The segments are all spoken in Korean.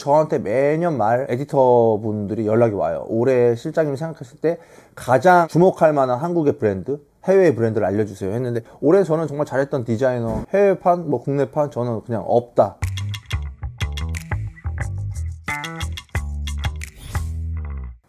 저한테 매년 말 에디터 분들이 연락이 와요. 올해 실장님이 생각하실 때 가장 주목할 만한 한국의 브랜드, 해외의 브랜드를 알려주세요 했는데, 올해 저는 정말 잘했던 디자이너, 해외판, 국내판, 저는 그냥 없다.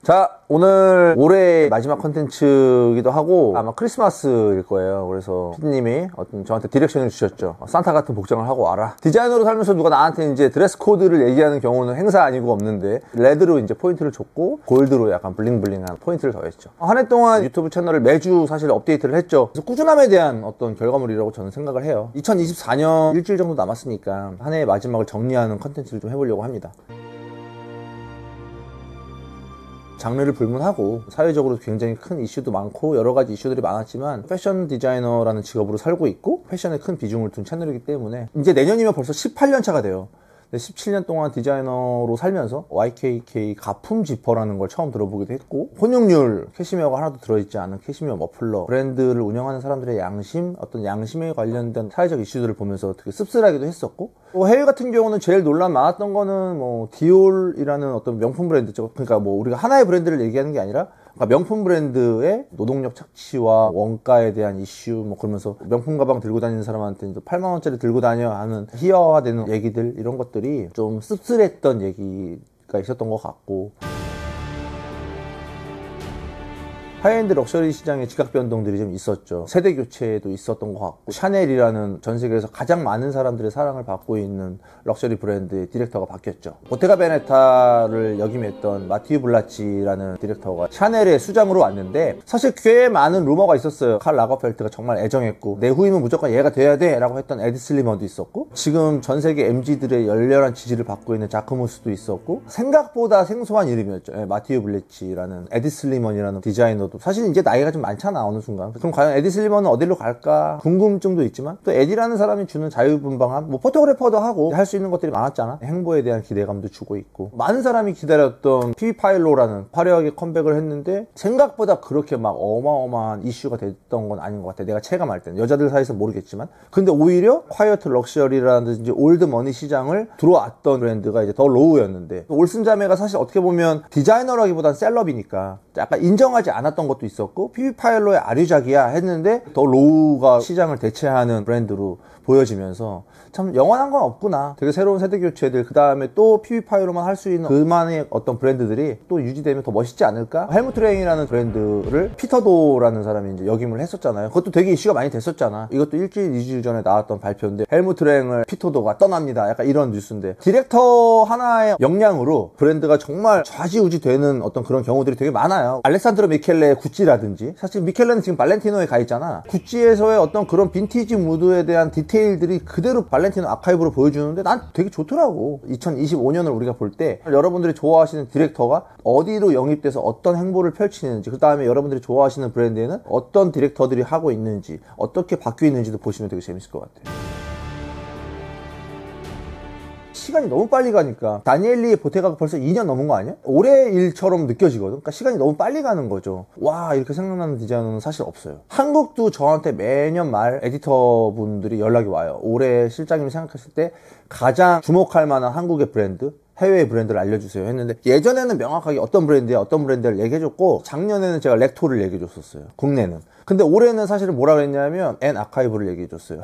자, 오늘 올해 마지막 컨텐츠이기도 하고 아마 크리스마스일 거예요. 그래서 피디님이 저한테 디렉션을 주셨죠. 산타 같은 복장을 하고 와라. 디자이너로 살면서 누가 나한테 이제 드레스 코드를 얘기하는 경우는 행사 아니고 없는데, 레드로 이제 포인트를 줬고 골드로 약간 블링블링한 포인트를 더했죠. 한 해 동안 유튜브 채널을 매주 사실 업데이트를 했죠. 그래서 꾸준함에 대한 어떤 결과물이라고 저는 생각을 해요. 2024년 일주일 정도 남았으니까 한 해의 마지막을 정리하는 컨텐츠를 좀 해보려고 합니다. 장르를 불문하고 사회적으로 굉장히 큰 이슈도 많고 여러 가지 이슈들이 많았지만, 패션 디자이너라는 직업으로 살고 있고 패션에 큰 비중을 둔 채널이기 때문에 이제 내년이면 벌써 18년 차가 돼요. 17년 동안 디자이너로 살면서 YKK 가품 지퍼라는 걸 처음 들어보기도 했고, 혼용률 캐시미어가 하나도 들어있지 않은 캐시미어 머플러, 브랜드를 운영하는 사람들의 양심, 어떤 양심에 관련된 사회적 이슈들을 보면서 되게 씁쓸하기도 했었고, 해외 같은 경우는 제일 논란 많았던 거는 디올이라는 어떤 명품 브랜드죠. 그러니까 우리가 하나의 브랜드를 얘기하는 게 아니라 명품 브랜드의 노동력 착취와 원가에 대한 이슈, 그러면서 명품 가방 들고 다니는 사람한테 8만원짜리 들고 다녀 하는 희화화되는 얘기들, 이런 것들이 좀 씁쓸했던 얘기가 있었던 것 같고, 하이엔드 럭셔리 시장의 지각 변동들이 좀 있었죠. 세대 교체도 있었던 것 같고, 샤넬이라는 전 세계에서 가장 많은 사람들의 사랑을 받고 있는 럭셔리 브랜드의 디렉터가 바뀌었죠. 보테가 베네타를 역임했던 마티유 블라치라는 디렉터가 샤넬의 수장으로 왔는데, 사실 꽤 많은 루머가 있었어요. 칼 라거펠트가 정말 애정했고 내 후임은 무조건 얘가 돼야 돼 라고 했던 에디 슬리먼도 있었고, 지금 전 세계 MZ들의 열렬한 지지를 받고 있는 자크무스도 있었고, 생각보다 생소한 이름이었죠. 마티유 블라치라는 에디 슬리먼이라는 디자이너도 사실 이제 나이가 좀 많잖아, 어느 순간. 그럼 과연 에디 슬리먼은 어디로 갈까 궁금증도 있지만, 또 에디라는 사람이 주는 자유분방함, 포토그래퍼도 하고 할 수 있는 것들이 많았잖아. 행보에 대한 기대감도 주고 있고, 많은 사람이 기다렸던 피비파일로라는 화려하게 컴백을 했는데 생각보다 그렇게 막 어마어마한 이슈가 됐던 건 아닌 것 같아, 내가 체감할 때는. 여자들 사이에서 모르겠지만. 근데 오히려 콰이어트 럭셔리라든지 올드 머니 시장을 들어왔던 브랜드가 이제 더 로우였는데, 올슨 자매가 사실 어떻게 보면 디자이너라기보단 셀럽이니까 약간 인정하지 않았던 것도 있었고, 피비파일로의 아류작이야 했는데 더 로우가 시장을 대체하는 브랜드로 보여지면서 참 영원한 건 없구나. 되게 새로운 세대 교체들, 그 다음에 또 피비파일로만 할 수 있는 그만의 어떤 브랜드들이 또 유지되면 더 멋있지 않을까? 헬무트 랭이라는 브랜드를 피터도라는 사람이 이제 역임을 했었잖아요. 그것도 되게 이슈가 많이 됐었잖아. 이것도 일주일, 2주일 전에 나왔던 발표인데, 헬무트 랭을 피터도가 떠납니다, 약간 이런 뉴스인데, 디렉터 하나의 역량으로 브랜드가 정말 좌지우지 되는 어떤 그런 경우들이 되게 많아요. 알레산드로 미켈레의 구찌라든지, 사실 미켈레는 지금 발렌티노에 가 있잖아. 구찌에서의 어떤 그런 빈티지 무드에 대한 디테일들이 그대로 발렌티노 아카이브로 보여주는데 난 되게 좋더라고. 2025년을 우리가 볼 때 여러분들이 좋아하시는 디렉터가 어디로 영입돼서 어떤 행보를 펼치는지, 그 다음에 여러분들이 좋아하시는 브랜드에는 어떤 디렉터들이 하고 있는지, 어떻게 바뀌어 있는지도 보시면 되게 재밌을 것 같아요. 시간이 너무 빨리 가니까, 다니엘리의 보테가가 벌써 2년 넘은 거 아니야? 올해 일처럼 느껴지거든. 그러니까 시간이 너무 빨리 가는 거죠. 와, 이렇게 생각나는 디자이너는 사실 없어요. 한국도 저한테 매년 말 에디터 분들이 연락이 와요. 올해 실장님이 생각하실 때 가장 주목할 만한 한국의 브랜드, 해외의 브랜드를 알려주세요 했는데, 예전에는 명확하게 어떤 브랜드야 어떤 브랜드를 얘기해줬고, 작년에는 제가 렉토를 얘기해줬었어요, 국내는. 근데 올해는 사실은 뭐라 그랬냐면 N 아카이브를 얘기해줬어요.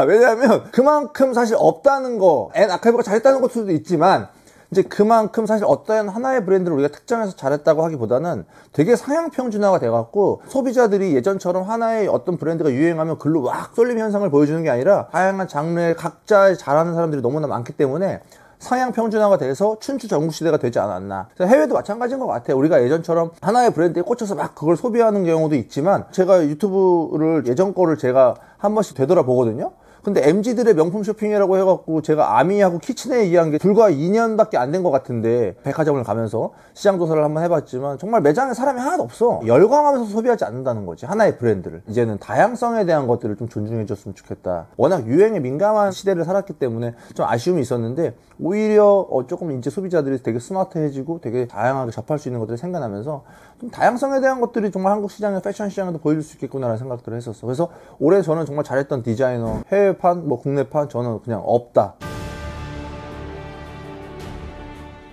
왜냐하면 그만큼 사실 없다는 거, N 아카이브가 잘했다는 것도 있지만, 이제 그만큼 사실 어떤 하나의 브랜드를 우리가 특정해서 잘했다고 하기보다는 되게 상향 평준화가 돼갖고, 소비자들이 예전처럼 하나의 어떤 브랜드가 유행하면 글로 막 쏠림 현상을 보여주는 게 아니라, 다양한 장르에 각자 잘하는 사람들이 너무나 많기 때문에 상향 평준화가 돼서 춘추 전국시대가 되지 않았나. 해외도 마찬가지인 것 같아요. 우리가 예전처럼 하나의 브랜드에 꽂혀서 막 그걸 소비하는 경우도 있지만, 제가 유튜브를 예전 거를 제가 한 번씩 되돌아보거든요. 근데 MZ들의 명품 쇼핑이라고 해갖고 제가 아미하고 키친에 얘기한 게 불과 2년밖에 안 된 것 같은데, 백화점을 가면서 시장 조사를 한번 해봤지만 정말 매장에 사람이 하나도 없어. 열광하면서 소비하지 않는다는 거지, 하나의 브랜드를. 이제는 다양성에 대한 것들을 좀 존중해줬으면 좋겠다. 워낙 유행에 민감한 시대를 살았기 때문에 좀 아쉬움이 있었는데, 오히려 조금 이제 소비자들이 되게 스마트해지고 되게 다양하게 접할 수 있는 것들이 생겨나면서 좀 다양성에 대한 것들이 정말 한국 시장의 패션 시장에도 보여줄 수 있겠구나라는 생각들을 했었어. 그래서 올해 저는 정말 잘했던 디자이너, 해외판, 국내판, 저는 그냥 없다.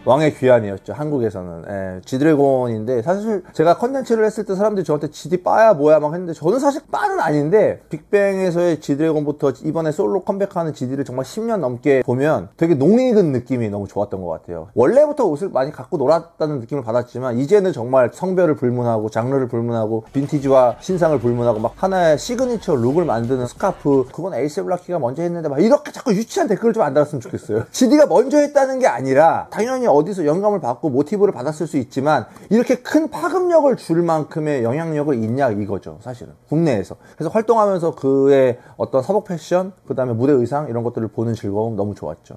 왕의 귀환이었죠, 한국에서는. 예, G드래곤인데, 사실 제가 컨텐츠를 했을 때 사람들이 저한테 GD 빠야 뭐야 막 했는데, 저는 사실 빠는 아닌데, 빅뱅에서의 G드래곤부터 이번에 솔로 컴백하는 GD를 정말 10년 넘게 보면 되게 농익은 느낌이 너무 좋았던 것 같아요. 원래부터 옷을 많이 갖고 놀았다는 느낌을 받았지만, 이제는 정말 성별을 불문하고 장르를 불문하고 빈티지와 신상을 불문하고 막 하나의 시그니처 룩을 만드는 스카프, 그건 에이셉 라키가 먼저 했는데 막 이렇게 자꾸 유치한 댓글을 좀 안 달았으면 좋겠어요. GD가 먼저 했다는 게 아니라 당연히 어디서 영감을 받고 모티브를 받았을 수 있지만 이렇게 큰 파급력을 줄 만큼의 영향력을 있냐 이거죠, 사실은 국내에서. 그래서 활동하면서 그의 어떤 사복 패션, 그 다음에 무대 의상 이런 것들을 보는 즐거움 너무 좋았죠.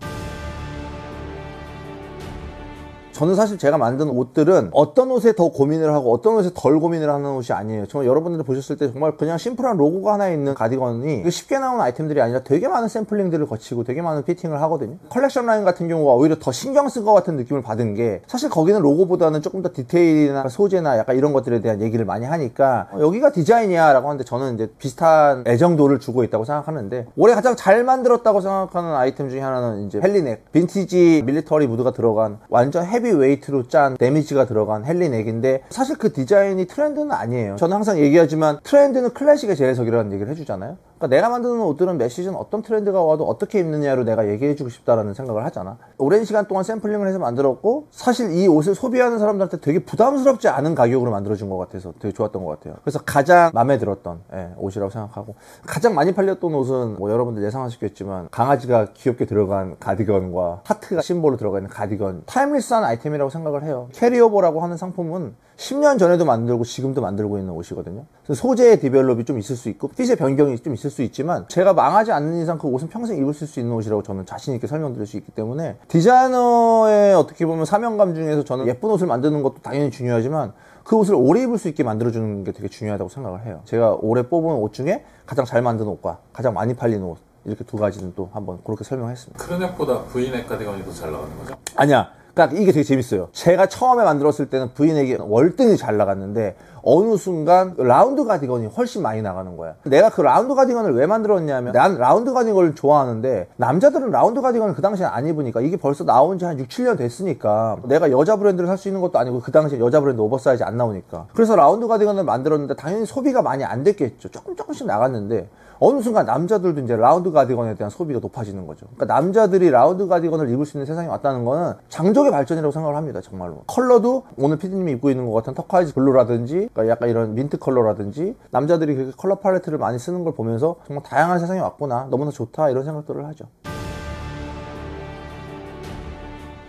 저는 사실 제가 만든 옷들은 어떤 옷에 더 고민을 하고 어떤 옷에 덜 고민을 하는 옷이 아니에요. 정말 여러분들이 보셨을 때 정말 그냥 심플한 로고가 하나 있는 가디건이 쉽게 나오는 아이템들이 아니라 되게 많은 샘플링들을 거치고 되게 많은 피팅을 하거든요. 컬렉션 라인 같은 경우가 오히려 더 신경 쓴 것 같은 느낌을 받은 게, 사실 거기는 로고보다는 조금 더 디테일이나 소재나 약간 이런 것들에 대한 얘기를 많이 하니까 여기가 디자인이야 라고 하는데, 저는 이제 비슷한 애정도를 주고 있다고 생각하는데, 올해 가장 잘 만들었다고 생각하는 아이템 중에 하나는 이제 헬리넥, 빈티지 밀리터리 무드가 들어간 완전 헤비 웨이트로 짠 데미지가 들어간 헬리넥인데, 사실 그 디자인이 트렌드는 아니에요. 저는 항상 얘기하지만 트렌드는 클래식의 재해석이라는 얘기를 해주잖아요. 그러니까 내가 만드는 옷들은 매 시즌 어떤 트렌드가 와도 어떻게 입느냐로 내가 얘기해주고 싶다라는 생각을 하잖아. 오랜 시간 동안 샘플링을 해서 만들었고, 사실 이 옷을 소비하는 사람들한테 되게 부담스럽지 않은 가격으로 만들어준 것 같아서 되게 좋았던 것 같아요. 그래서 가장 마음에 들었던 옷이라고 생각하고, 가장 많이 팔렸던 옷은 뭐 여러분들 예상하시겠지만 강아지가 귀엽게 들어간 가디건과 하트가 심볼로 들어가 있는 가디건, 타임리스한 아이템이라고 생각을 해요. 캐리오버라고 하는 상품은 10년 전에도 만들고 지금도 만들고 있는 옷이거든요. 소재의 디벨롭이 좀 있을 수 있고 핏의 변경이 좀 있을 수 있지만, 제가 망하지 않는 이상 그 옷은 평생 입을 수 있는 옷이라고 저는 자신 있게 설명드릴 수 있기 때문에, 디자이너의 어떻게 보면 사명감 중에서 저는 예쁜 옷을 만드는 것도 당연히 중요하지만 그 옷을 오래 입을 수 있게 만들어주는 게 되게 중요하다고 생각을 해요. 제가 올해 뽑은 옷 중에 가장 잘 만든 옷과 가장 많이 팔린 옷, 이렇게 두 가지는 또 한번 그렇게 설명했습니다. 크루넥보다 V넥 가디건이 더 잘 나가는 거죠? 아니야. 그러니까 이게 되게 재밌어요. 제가 처음에 만들었을 때는 V넥이 월등히 잘 나갔는데, 어느 순간 라운드 가디건이 훨씬 많이 나가는 거야. 내가 그 라운드 가디건을 왜 만들었냐면, 난 라운드 가디건을 좋아하는데 남자들은 라운드 가디건을 그 당시에 안 입으니까, 이게 벌써 나온 지 한 6, 7년 됐으니까 내가 여자 브랜드를 살 수 있는 것도 아니고 그 당시에 여자 브랜드 오버사이즈 안 나오니까, 그래서 라운드 가디건을 만들었는데 당연히 소비가 많이 안 됐겠죠. 조금씩 나갔는데 어느 순간 남자들도 이제 라운드 가디건에 대한 소비가 높아지는 거죠. 그러니까 남자들이 라운드 가디건을 입을 수 있는 세상이 왔다는 거는 장족의 발전이라고 생각을 합니다, 정말로. 컬러도 오늘 피디님이 입고 있는 것 같은 터카이즈 블루라든지, 그러니까 약간 이런 민트 컬러라든지, 남자들이 그렇게 컬러 팔레트를 많이 쓰는 걸 보면서 정말 다양한 세상이 왔구나, 너무나 좋다, 이런 생각들을 하죠.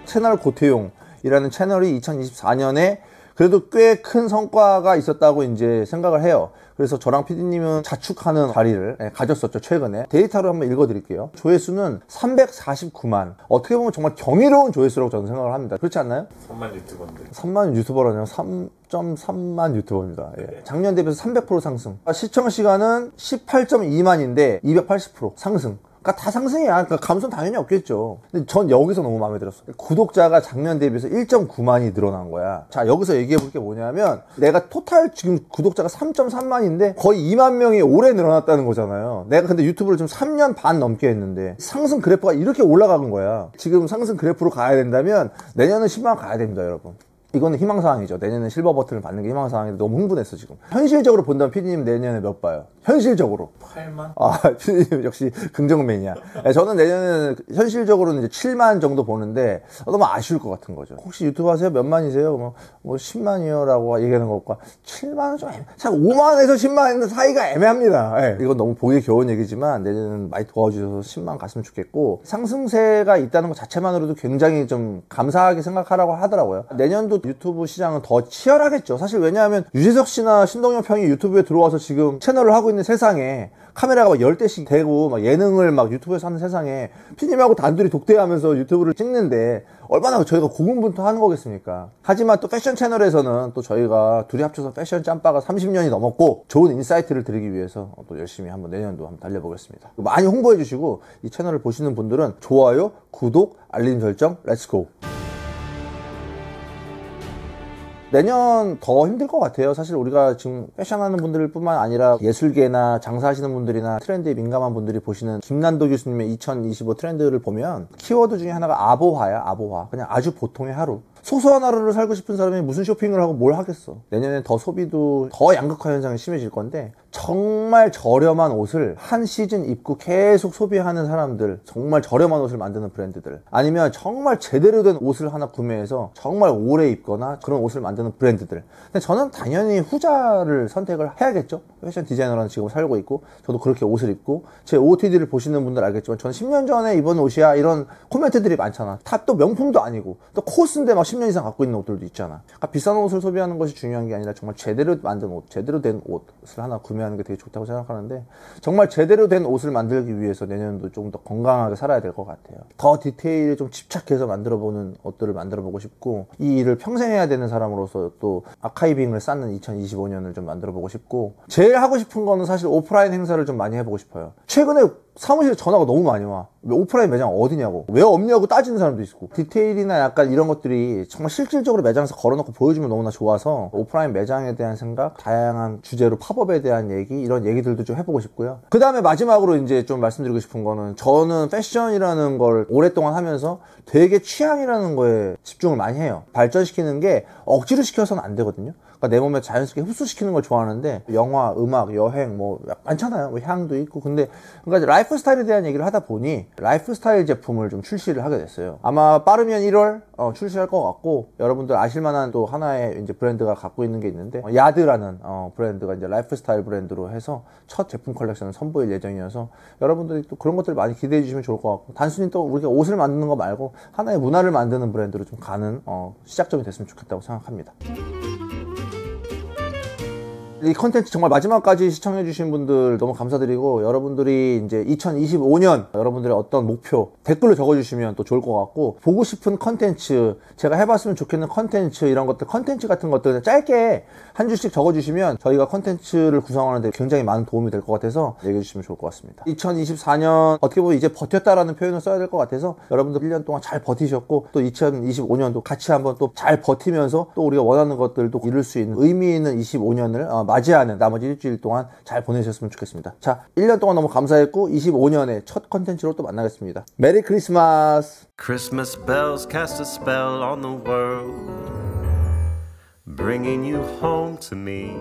채널 고태용이라는 채널이 2024년에 그래도 꽤 큰 성과가 있었다고 이제 생각을 해요. 그래서 저랑 PD님은 자축하는 자리를 가졌었죠, 최근에. 데이터로 한번 읽어드릴게요. 조회수는 349만. 어떻게 보면 정말 경이로운 조회수라고 저는 생각을 합니다. 그렇지 않나요? 3만 유튜버인데. 3만 유튜버라뇨? 3.3만 유튜버입니다. 예. 작년 대비해서 300% 상승. 시청 시간은 18.2만인데 280% 상승. 그러니까 다 상승이야. 그러니까 감소는 당연히 없겠죠. 근데 전 여기서 너무 마음에 들었어. 구독자가 작년 대비해서 1.9만이 늘어난 거야. 자, 여기서 얘기해 볼 게 뭐냐면, 내가 토탈 지금 구독자가 3.3만인데 거의 2만 명이 올해 늘어났다는 거잖아요. 내가 근데 유튜브를 지금 3년 반 넘게 했는데 상승 그래프가 이렇게 올라간 거야. 지금 상승 그래프로 가야 된다면 내년은 10만 가야 됩니다, 여러분. 이거는 희망사항이죠. 내년에 실버 버튼을 받는 게 희망사항인데 너무 흥분했어, 지금. 현실적으로 본다면 PD님 내년에 몇 봐요? 현실적으로. 8만? 아, PD님 역시 긍정맨이야. 저는 내년에는 현실적으로는 이제 7만 정도 보는데 너무 아쉬울 것 같은 거죠. 혹시 유튜브 하세요? 몇 만이세요? 뭐 10만이요? 라고 얘기하는 것과 7만은 좀 참 5만에서 10만 사이가 애매합니다. 네. 이건 너무 보기 겨운 얘기지만 내년에는 많이 도와주셔서 10만 갔으면 좋겠고, 상승세가 있다는 것 자체만으로도 굉장히 좀 감사하게 생각하라고 하더라고요. 내년도 유튜브 시장은 더 치열하겠죠. 사실 왜냐하면 유재석 씨나 신동엽 형이 유튜브에 들어와서 지금 채널을 하고 있는 세상에, 카메라가 막 10대씩 되고 막 예능을 막 유튜브에서 하는 세상에 피디님하고 단둘이 독대하면서 유튜브를 찍는데 얼마나 저희가 고군분투하는 거겠습니까? 하지만 또 패션 채널에서는 또 저희가 둘이 합쳐서 패션 짬바가 30년이 넘었고, 좋은 인사이트를 드리기 위해서 또 열심히 한번 내년도 한번 달려보겠습니다. 많이 홍보해 주시고, 이 채널을 보시는 분들은 좋아요, 구독, 알림 설정, 렛츠고! 내년 더 힘들 것 같아요. 사실 우리가 지금 패션하는 분들 뿐만 아니라 예술계나 장사하시는 분들이나 트렌드에 민감한 분들이 보시는 김난도 교수님의 2025 트렌드를 보면 키워드 중에 하나가 아보화야. 아보화. 그냥 아주 보통의 하루. 소소한 하루를 살고 싶은 사람이 무슨 쇼핑을 하고 뭘 하겠어. 내년엔 더 소비도 더 양극화 현상이 심해질 건데 정말 저렴한 옷을 한 시즌 입고 계속 소비하는 사람들, 정말 저렴한 옷을 만드는 브랜드들, 아니면 정말 제대로 된 옷을 하나 구매해서 정말 오래 입거나 그런 옷을 만드는 브랜드들. 근데 저는 당연히 후자를 선택을 해야겠죠. 패션 디자이너라는 직업을 살고 있고 저도 그렇게 옷을 입고 제 OOTD를 보시는 분들 알겠지만 저는 10년 전에 입은 옷이야 이런 코멘트들이 많잖아. 다 또 명품도 아니고 또 코스인데 막 10년 이상 갖고 있는 옷들도 있잖아. 그러니까 비싼 옷을 소비하는 것이 중요한 게 아니라 정말 제대로 만든 옷, 제대로 된 옷을 하나 구매하는 게 되게 좋다고 생각하는데 정말 제대로 된 옷을 만들기 위해서 내년도 좀 더 건강하게 살아야 될 것 같아요. 더 디테일에 좀 집착해서 만들어보는 옷들을 만들어보고 싶고 이 일을 평생 해야 되는 사람으로서 또 아카이빙을 쌓는 2025년을 좀 만들어보고 싶고 제일 하고 싶은 거는 사실 오프라인 행사를 좀 많이 해보고 싶어요. 최근에 사무실에 전화가 너무 많이 와. 왜 오프라인 매장 어디냐고, 왜 없냐고 따지는 사람도 있고, 디테일이나 약간 이런 것들이 정말 실질적으로 매장에서 걸어놓고 보여주면 너무나 좋아서 오프라인 매장에 대한 생각, 다양한 주제로 팝업에 대한 얘기, 이런 얘기들도 좀 해보고 싶고요. 그 다음에 마지막으로 이제 좀 말씀드리고 싶은 거는 저는 패션이라는 걸 오랫동안 하면서 되게 취향이라는 거에 집중을 많이 해요. 발전시키는 게 억지로 시켜서는 안 되거든요. 그러니까 내 몸에 자연스럽게 흡수시키는 걸 좋아하는데 영화, 음악, 여행 뭐 많잖아요. 뭐 향도 있고. 근데 그러니까 라이프 스타일에 대한 얘기를 하다 보니 라이프 스타일 제품을 좀 출시를 하게 됐어요. 아마 빠르면 1월 출시할 것 같고 여러분들 아실만한 또 하나의 이제 브랜드가 갖고 있는 게 있는데 야드라는 브랜드가 이제 라이프 스타일 브랜드로 해서 첫 제품 컬렉션을 선보일 예정이어서 여러분들이 또 그런 것들 많이 기대해 주시면 좋을 것 같고 단순히 또 우리가 옷을 만드는 거 말고 하나의 문화를 만드는 브랜드로 좀 가는 시작점이 됐으면 좋겠다고 생각합니다. 이 컨텐츠 정말 마지막까지 시청해주신 분들 너무 감사드리고 여러분들이 이제 2025년 여러분들의 어떤 목표 댓글로 적어주시면 또 좋을 것 같고 보고 싶은 컨텐츠 제가 해봤으면 좋겠는 컨텐츠 이런 것들 컨텐츠 같은 것들 짧게 한 줄씩 적어주시면 저희가 컨텐츠를 구성하는데 굉장히 많은 도움이 될 것 같아서 얘기해주시면 좋을 것 같습니다. 2024년 어떻게 보면 이제 버텼다라는 표현을 써야 될 것 같아서 여러분들 1년 동안 잘 버티셨고 또 2025년도 같이 한번 또 잘 버티면서 또 우리가 원하는 것들도 이룰 수 있는 의미 있는 25년을 맞이하는 나머지 일주일 동안 잘 보내셨으면 좋겠습니다. 자, 1년 동안 너무 감사했고 25년의 첫 컨텐츠로 또 만나겠습니다. 메리 크리스마스! Christmas bells cast a spell on the world, bringing you home to me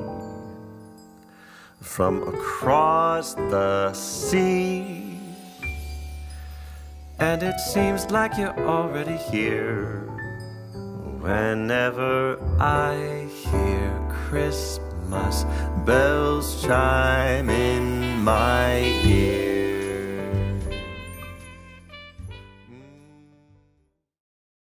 from across the sea. And it seems like you're already here whenever I hear Christmas bells chime in my ear.